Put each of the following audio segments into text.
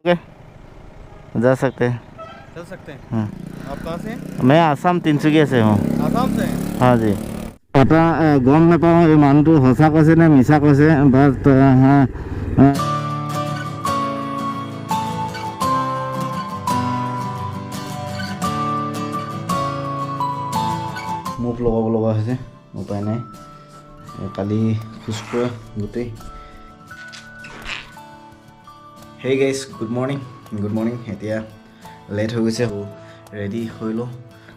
Okay, जा सकते हैं। चल सकते हैं। हाँ, आप कहाँ से हैं? मैं आसाम तिनसुकिया से हूँ। आसाम से हैं? हाँ जी। এটা গম নাপাওঁ এই মানুহটো সঁচা কৈছে নে মিছা কৈছে, বাট মুখ লগাব লগা হৈছে, উপায় নাই। কালি খোজকঢ়া গোটেই। Hey guys, good morning. এতিয়া লেট হৈ গৈছে, ৰেডি হৈ লওঁ।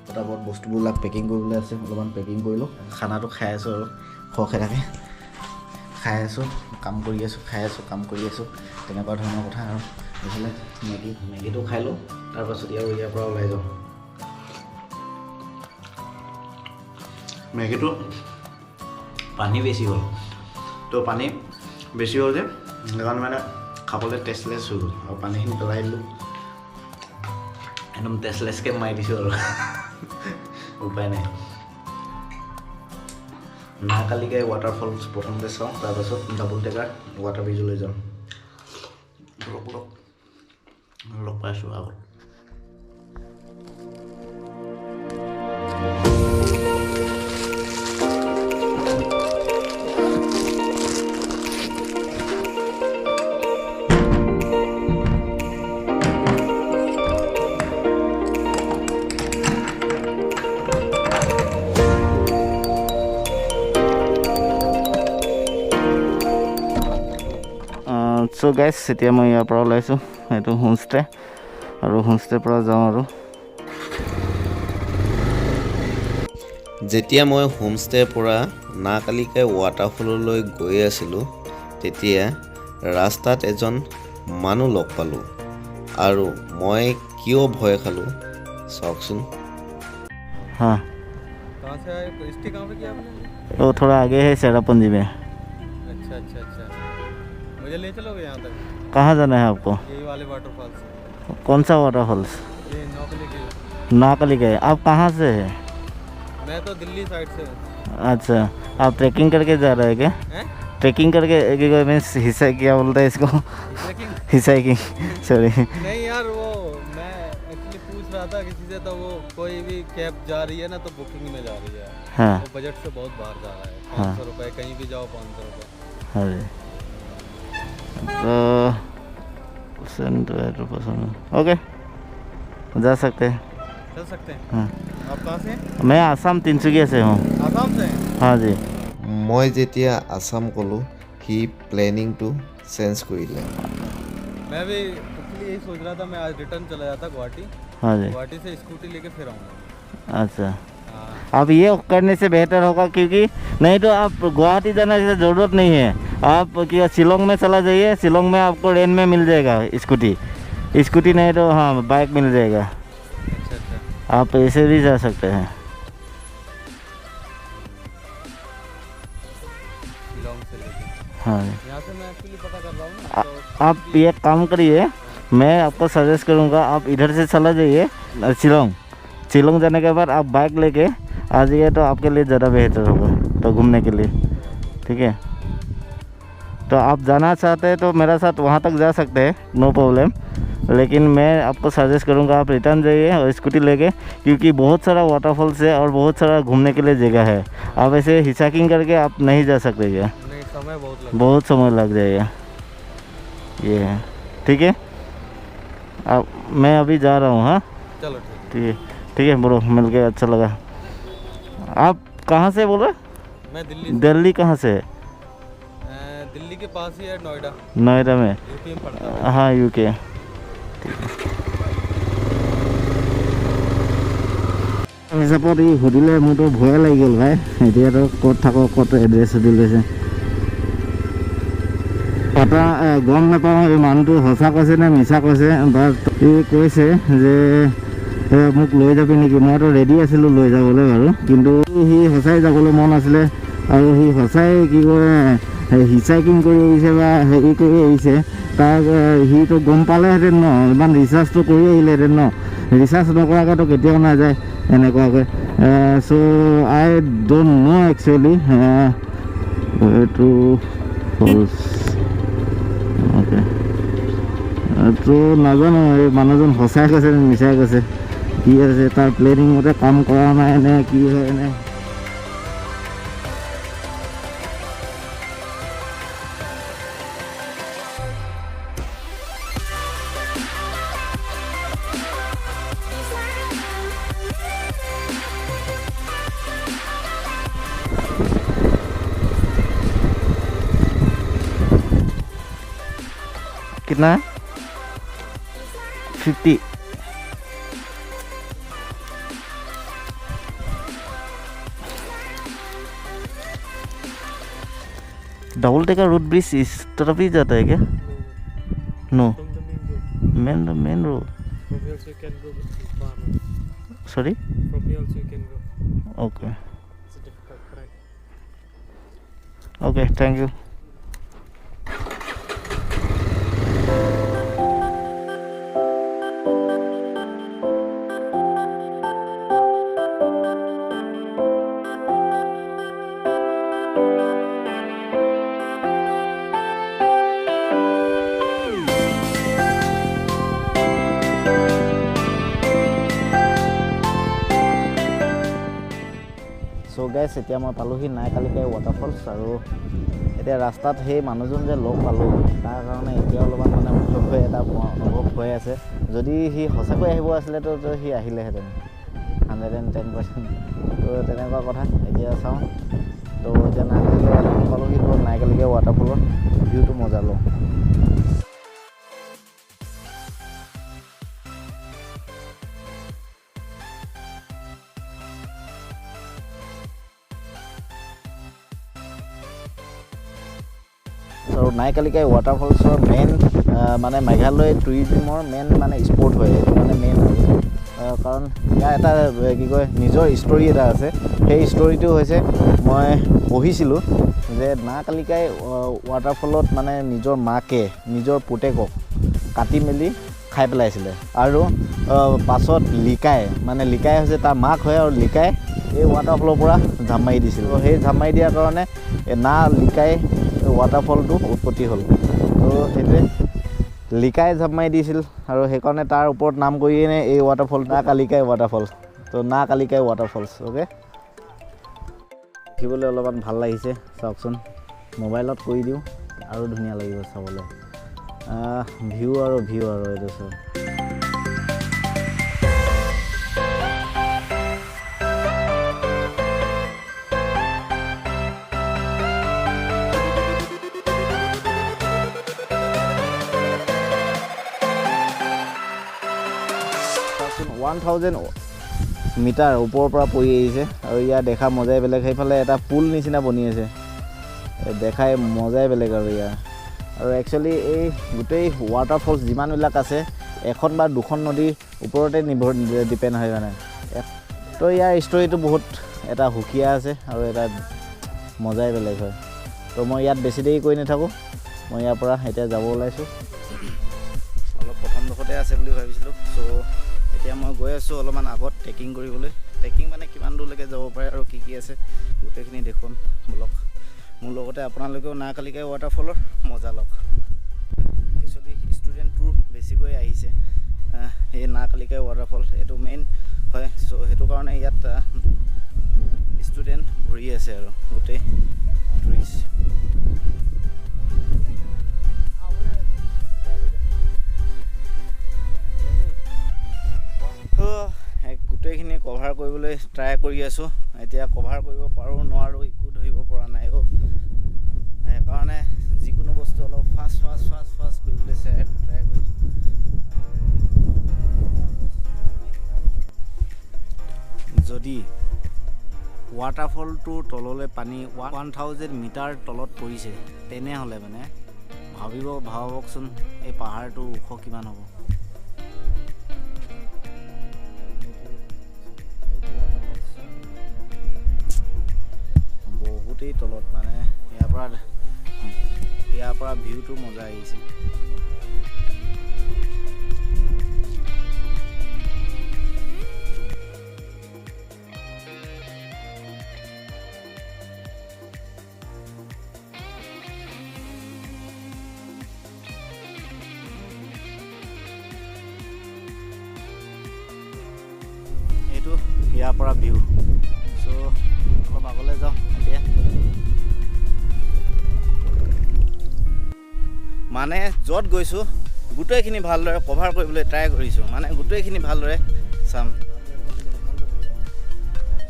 পটাপট বস্তুবিলাক পেকিং কৰিবলৈ আছে, অলপমান পেকিং কৰিলোঁ। খানাটো খাই আছোঁ আৰু খৰখে থাকে খাই আছোঁ, কাম কৰি আছোঁ, খাই আছোঁ, কাম কৰি আছোঁ, তেনেকুৱা ধৰণৰ কথা। আৰু এইফালে মেগীটো খাই লওঁ, তাৰপাছত আৰু ইয়াৰ পৰা ওলাই যাওঁ। মেগীটো পানী বেছি হ'ল, তো পানী বেছি হ'ল যে সেইকাৰণে মানে খাবলৈ টেষ্টলেছ হৈ গ'ল, আৰু পানীখিনি পেলাই দিলোঁ, একদম টেষ্টলেছকৈ মাৰি দিছোঁ আৰু উপায় নাই। নাকালিকাই ৱাটাৰফলছ প্ৰথমতে চাওঁ, তাৰপাছত ডাবুল টেকাৰ ৱাটাৰ ব্ৰিজলৈ যাওঁ। লগ পাইছোঁ আগত। চ' গাইজ, এতিয়া মই ইয়াৰ পৰা ওলাইছোঁ, এইটো হোমষ্টে, আৰু হোমষ্টেৰ পৰা যাওঁ। আৰু যেতিয়া মই হোমষ্টেৰ পৰা নাকালিকাই ৱাটাৰফললৈ গৈ আছিলোঁ, তেতিয়া ৰাস্তাত এজন মানুহ লগ পালোঁ, আৰু মই কিয় ভয় খালোঁ চাওকচোন। हाँ, कहाँ से आए? स्टे कहाँ पे किया आपने? वो थोड़ा आगे है चेरापूंजी में। अच्छा। मुझे ले चलोगे यहाँ तक? कहाँ जाना है आपको? यही वाले वाटरफॉल से। कौन सा वाटरफॉल्स? ये नौकली के। नाकालिकाई। आप कहाँ से है? मैं तो दिल्ली साइड से हूँ। अच्छा, आप ट्रैकिंग करके जा रहे हैं क्या? हैं? ट्रैकिंग करके मीन्स हिस्सा, क्या बोलते हैं इसको? ट्रैकिंग? हिसाइकिंग, सॉरी। नहीं यार, वो मैं एक्चुअली पूछ रहा था किसी से, तो वो कोई भी कैब जा रही है ना तो बुकिंग में जा रही है। हाँ वो बजट से बहुत बाहर जा रहा है। हाँ। 500 रुपये, कहीं भी जाओ 500 रुपये। हाँ जी, तो ओके, जा सकते हैं। चल सकते हैं। हाँ, आप कहाँ से हैं? मैं आसाम तिनसुकिया से हूँ। आसाम से हैं? हाँ जी। মই যেতিয়া আছাম ক'লোঁ, সি প্লেনিংটো চেঞ্জ কৰিলে। मैं भी एक्चुअली यही सोच रहा था, मैं आज रिटर्न चला जाता गुवाहाटी। हाँ जी। गुवाहाटी से स्कूटी लेके फिर आऊँगा। अच्छा, हाँ। अब ये करने से बेहतर होगा, क्योंकि नहीं तो आप गुवाहाटी जाने की ज़रूरत नहीं है। आप क्या शिलोंग में चला जाइए, शिलोंग में आपको रेंट में मिल जाएगा स्कूटी नहीं तो हाँ बाइक मिल जाएगा। अच्छा। आप ऐसे भी जा सकते हैं। शिलोंग से लेके हाँ, यहाँ से मैं एक्चुअली पता कर रहा हूँ ना, तो आप ये काम करिए, मैं आपको सजेस्ट करूँगा, आप इधर से चला जाइए शिलोंग जाने के बाद आप बाइक लेके आ जाइए, तो आपके लिए ज़्यादा बेहतर होगा तो घूमने के लिए, ठीक है। तो आप जाना चाहते हैं तो मेरे साथ वहाँ तक जा सकते हैं, नो प्रॉब्लम, लेकिन मैं आपको सजेस्ट करूँगा आप रिटर्न जाइए और स्कूटी लेके, क्योंकि बहुत सारा वाटरफॉल्स है और बहुत सारा घूमने के लिए जगह है। आप ऐसे हिसाकिंग करके आप नहीं जा सकते क्या, नहीं, समय बहुत समय लग जाएगा। ये है, ठीक है। अब मैं अभी जा रहा हूँ। हाँ, चलो ठीक है ब्रो, मिल के अच्छा लगा। आप कहाँ से बोल रहे? मैं दिल्ली कहाँ से है? दिल्ली के पास ही है, नोएडा में। यूपी में पड़ता है। हाँ, यूके। হিচাপত ই সুধিলে মোৰতো ভয়ে লাগি গ'ল ভাই। এতিয়াতো ক'ত থাকো, ক'ত এড্ৰেছ সুধি লৈছে, এটা গম নাপাওঁ এই মানুহটো সঁচা কৈছে নে মিছা কৈছে, বাট ই কৈছে যে মোক লৈ যাবি নেকি। মইতো ৰেডি আছিলোঁ লৈ যাবলৈ বাৰু, কিন্তু সি সঁচাই যাবলৈ মন আছিলে, আৰু সি সঁচাই কি কয় হিচাইকিং কৰি আহিছে বা হেৰি কৰি আহিছে। তাক সিটো গম পালেহেঁতেন ন, ইমান ৰিচাৰ্জটো কৰি আহিলেহেঁতেন ন, ৰিচাৰ্জ নকৰাকৈতো কেতিয়াও নাযায় এনেকুৱাকৈ। চ' আই ডোণ্ট ন' একচুৱেলি এইটো অ'কে। তো নাজানো এই মানুহজন সঁচাই কৈছে নে মিছাই কৈছে, কি আছে তাৰ প্লেনিং মতে কাম কৰা নাই নে কি হয় নে। कितना है 50। डबल डेकर रोड ब्रिज इस तरफ ही जाता है क्या? No, main road. From here also you can go far. Sorry, From here also you can go. Okay It's a difficult track. Okay, thank you. So guys, এতিয়া মই পালোহি নাইকালিকাই waterfalls, আৰু এতিয়া ৰাস্তাত সেই মানুহজন যে লগ পালোঁ তাৰ কাৰণে এতিয়া অলপমান মানে মুঠকৈ এটা অনুভৱ হৈ আছে। যদি সি সঁচাকৈ আহিব আছিলেতো সি আহিলেহেঁতেন 110%। তো তেনেকুৱা কথা। এতিয়া চাওঁ, তো এতিয়া নাইকালিকাই পালোহি, তো নাইকালিকাই ৱাটাৰফলৰ ভিউটো মজা লওঁ। আৰু নাইকালিকাই ৱাটাৰফলছৰ মেইন মানে মেঘালয় টুৰিজিমৰ মেইন মানে স্পট হয়, এইটো মানে মেইন হয়। কাৰণ ইয়াৰ এটা কি কয় নিজৰ ষ্টৰি এটা আছে। সেই ষ্টৰিটো হৈছে, মই পঢ়িছিলোঁ যে নাইকালিকাই ৱাটাৰফলত মানে নিজৰ মাকে নিজৰ পুতেকক কাটি মেলি খাই পেলাইছিলে, আৰু পাছত লিকাই হৈছে তাৰ মাক হয়, আৰু লিকাই এই ৱাটাৰফলৰ পৰা ঝাপ মাৰি দিছিল। সেই ঝাপ মাৰি দিয়াৰ কাৰণে লিকাই ৱাটাৰফলটো উৎপত্তি হ'ল। তো সেইটোৱে লিকাই ঝাপ মাৰি দিছিল, আৰু সেইকাৰণে তাৰ ওপৰত নাম কৰিয়ে এই ৱাটাৰফল নাইকালিকাই ৱাটাৰফল। তো নাইকালিকাই ৱাটাৰফলছ। অ'কে, দেখিবলৈ অলপমান ভাল লাগিছে, চাওকচোন। মোবাইলত কৰি দিওঁ আৰু ধুনীয়া লাগিব চাবলৈ। ভিউ আৰু এইটো চব। চাওকচোন, 1000 মিটাৰ ওপৰৰ পৰা পৰি আহিছে, আৰু ইয়াৰ দেখা মজাই বেলেগ। সেইফালে এটা পুল নিচিনা বনি আছে, দেখাই মজাই বেলেগ আৰু ইয়াৰ। আৰু একচুৱেলি এই গোটেই ৱাটাৰফলছ যিমানবিলাক আছে, এখন বা দুখন নদীৰ ওপৰতে ডিপেণ্ড হয় মানে। তো ইয়াৰ ষ্টৰিটো বহুত এটা সুকীয়া আছে, আৰু এটা মজাই বেলেগ হয়। তো মই ইয়াত বেছি দেৰি কৰি নাথাকোঁ, মই ইয়াৰ পৰা এতিয়া যাব ওলাইছোঁ। অলপ প্ৰথম ডোখৰতে আছে বুলি ভাবিছিলোঁ। চ' এতিয়া মই গৈ আছোঁ অলপমান আগত ট্ৰেকিং কৰিবলৈ। ট্ৰেকিং মানে কিমান দূৰলৈকে যাব পাৰে আৰু কি আছে গোটেইখিনি দেখুৱাম ব্লগ। মোৰ লগতে আপোনালোকেও নাইকালিকাই ৱাটাৰফলৰ মজা লওক। একচুৱেলি ষ্টুডেণ্টবোৰ বেছিকৈ আহিছে এই নাইকালিকাই ৱাটাৰফল, এইটো মেইন হয়। চ' সেইটো কাৰণে ইয়াত ষ্টুডেণ্ট ভৰি আছে আৰু গোটেই টুৰিষ্ট। গোটেইখিনি কভাৰ কৰিবলৈ ট্ৰাই কৰি আছোঁ। এতিয়া কভাৰ কৰিব পাৰোঁ নোৱাৰোঁ একো ধৰিব পৰা নাই। সেইকাৰণে যিকোনো বস্তু অলপ ফাষ্ট কৰিবলৈ ট্ৰাই কৰিছোঁ। যদি ৱাটাৰফলটোৰ তললৈ পানী 1000 মিটাৰ তলত পৰিছে, তেনেহ'লে মানে ভাবকচোন এই পাহাৰটো ওখ কিমান হ'ব। বহুতেই তলত, মানে ইয়াৰ পৰা ভিউটো মজা আহিছে। ইয়াৰ পৰা ভিউ চ' অলপ আগলৈ যাওঁ এতিয়া মানে য'ত গৈছোঁ গোটেইখিনি ভালদৰে কভাৰ কৰিবলৈ ট্ৰাই কৰিছোঁ মানে গোটেইখিনি ভালদৰে চাম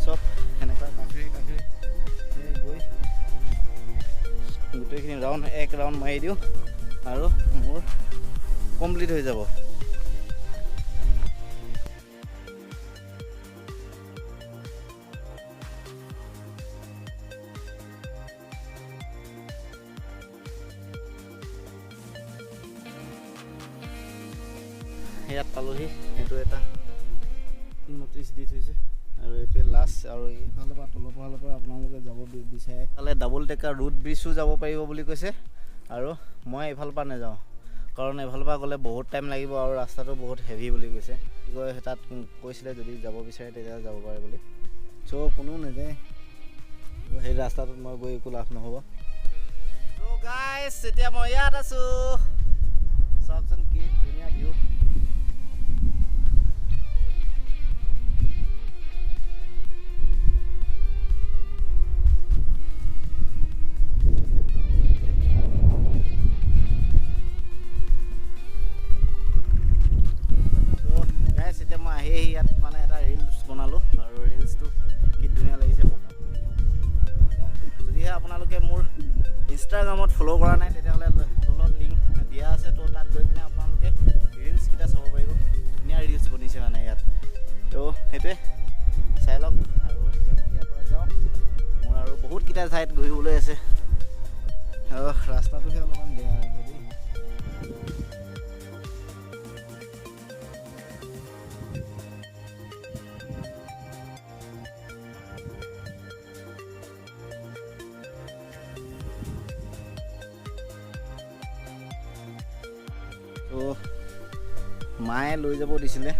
চব সেনেকুৱা কাষে কাষে গৈ গোটেইখিনি এক ৰাউণ্ড মাৰি দিওঁ আৰু মোৰ কমপ্লিট হৈ যাব ইয়াত পালোহি এইটো এটা নটিচ দি থৈছে আৰু এইটোৱে লাষ্ট আৰু এইফালৰ পৰা তলৰ ফালৰ পৰা আপোনালোকে যাব বিচাৰে তালে ডাবল টেকাৰ ৰুট ব্ৰিজো যাব পাৰিব বুলি কৈছে আৰু মই এইফালৰ পৰা নাযাওঁ কাৰণ এইফালৰ পৰা গ'লে বহুত টাইম লাগিব আৰু ৰাস্তাটো বহুত হেভি বুলি কৈছে কি কয় তাত কৈছিলে যদি যাব বিচাৰে তেতিয়া যাব পাৰে বুলি চ' কোনো নাযায় সেই ৰাস্তাটোত মই গৈ একো লাভ নহ'ব চ' গাইছ এতিয়া মই ইয়াত আছোঁ চাওকচোন কি ধুনীয়া ভিউ ইয়াত মানে এটা ৰিলছ বনালোঁ আৰু ৰিলছটো কি ধুনীয়া লাগিছে যদিহে আপোনালোকে মোৰ ইনষ্টাগ্ৰামত ফ'ল' কৰা নাই তেতিয়াহ'লে তলত লিংক দিয়া আছে তো তাত গৈ কিনে আপোনালোকে ৰিলছকেইটা চাব পাৰিব ধুনীয়া ৰিলছ বনিছে মানে ইয়াত তো সেইটোৱে চাই লওক আৰু এতিয়া মই ইয়াৰ পৰা যাওঁ মোৰ আৰু বহুতকেইটা ঠাইত ঘূৰিবলৈ আছে আৰু ৰাস্তাটোহে অলপমান বেয়া দেই তো মায়ে লৈ যাব দিছিলে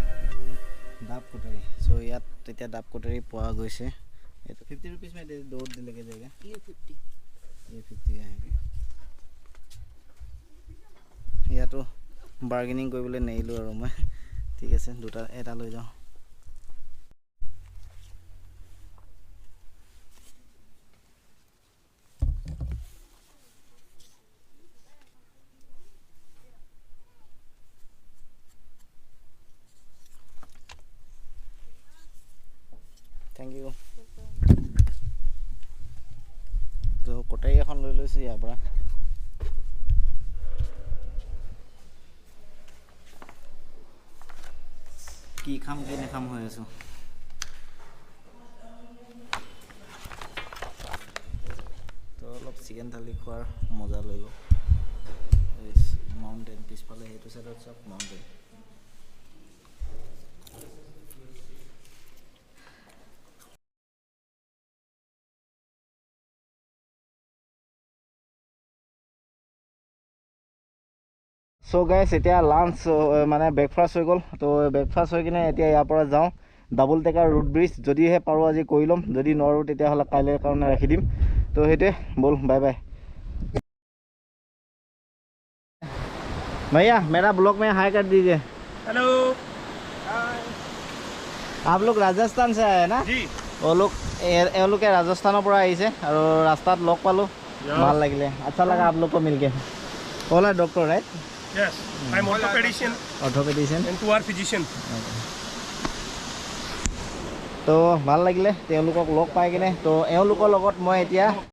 ডাব কটাৰী চ' ইয়াত তেতিয়া ডাব কটাৰী পোৱা গৈছে এইটো 50 रुपीज़ में दौड़ दिलेगे जाएगा ये 50 आएगा ইয়াতো বাৰ্গেনিং কৰিবলৈ নেৰিলোঁ আৰু মই ঠিক আছে দুটা এটা লৈ যাওঁ Thank you. তো কটাৰী এখন লৈ লৈছোঁ ইয়াৰ পৰা কি খাম কি নাখাম হৈ আছোঁ তো অলপ চিকেন থালি খোৱাৰ মজা লৈ লওঁ মাউণ্টেইন পিছফালে সেইটো চাইডত চব মাউণ্টেইন চ' গাইছ এতিয়া লাঞ্চ মানে ব্ৰেকফাষ্ট হৈ গ'ল তো ব্ৰেকফাষ্ট হৈ কিনে এতিয়া ইয়াৰ পৰা যাওঁ ডাবল টেকাৰ ৰুট ব্ৰিজ যদিহে পাৰোঁ আজি কৰি ল'ম যদি নোৱাৰোঁ তেতিয়াহ'লে কাইলৈৰ কাৰণে ৰাখি দিম তো সেইটোৱে ব'ল বাই বাই भैया मेरा ब्लॉग में हाई कर दीजिए हेलो आप लोग राजस्थान से आए ना जी এওঁলোকে ৰাজস্থানৰ পৰা আহিছে আৰু ৰাস্তাত লগ পালোঁ ভাল লাগিলে আচ্ছা লাগা आप लोग को मिलके ओला doctor right Yes, I'm orthopedician and two are physician. তো ভাল লাগিলে তেওঁলোকক লগ পাই কিনে তো এওঁলোকৰ লগত মই এতিয়া